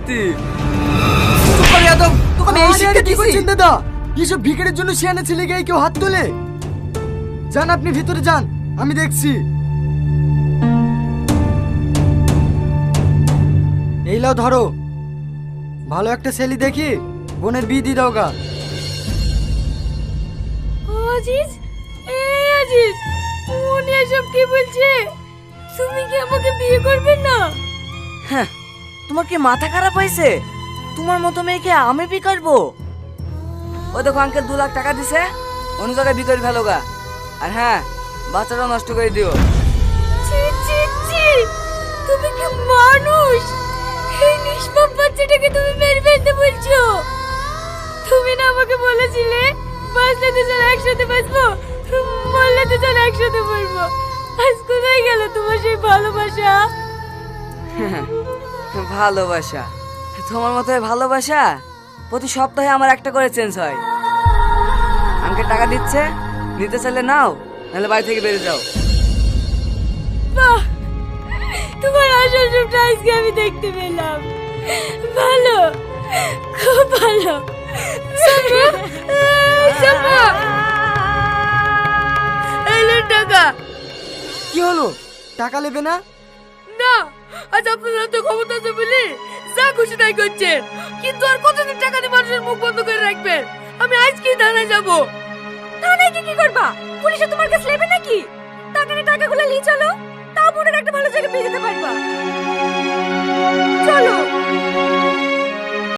শাস্তি। চুপ কর ইয়াদব, তোকে আমি এই শিক্ষা কি দিছি। করছেন দাদা? এসব ভিখারির জন্য শিয়ানা ছেলে গায়ে কেউ হাত তোলে? যান আপনি ভিতরে যান, আমি দেখছি। এই লাও ধরো, ভালো একটা ছেলে দেখি বোনের বিয়ে দিয়ে দাও গা। আজিজ, এই আজিজ, উনি এসব কি বলছে? তুমি কি আমাকে বিয়ে করবে না? হ্যাঁ, তোমার কি মাথা খারাপ হয়েছে? তোমার মতো মেয়েকে আমি বিয়ে করবো? ও দেখো আঙ্কেল 2 লাখ টাকা দিছে, অন্য জায়গায় বিয়ে করে ফেলো গা। আর হ্যাঁ, বাচ্চাটাও নষ্ট করে দিও। ছি ছি ছি, তুমি কি মানুষ? এই নিষ্পাপ বাচ্চাটাকে তুমি মেরে ফেলতে বলছো? তুমি না আমাকে বলেছিলে বাঁচলে দুজন একসাথে বাঁচবো, মরলে দুজন একসাথে মরবো। আজ কোথায় গেল তোমার সেই ভালোবাসা? ভালোবাসা? তোমার মতো ভালোবাসা প্রতি সপ্তাহে আমার একটা করে চেঞ্জ হয়। আঙ্কেল টাকা দিচ্ছে, নিতে চাইলে নাও, নাহলে বাড়ি থেকে বেরিয়ে যাও। বাহ, তোমার আসল রূপটা আজকে আমি দেখতে পেলাম। ভালো, খুব ভালো। টাকা কি হলো, টাকা নেবে না? না, আজ আপনার হাতে ক্ষমতা আছে বলে যা খুশি তাই করছেন, কিন্তু আর কতদিন টাকা দিয়ে মানুষের মুখ বন্ধ করে রাখবেন? আমি আজকেই থানায় যাব। থানায় কি করবা? পুলিশে তোমার কাছে নেবে নাকি? টাকা নিয়ে টাকাগুলো নিয়ে চলো, তাও বোনের একটা ভালো জায়গা পেয়ে যেতে পারবা। চলো।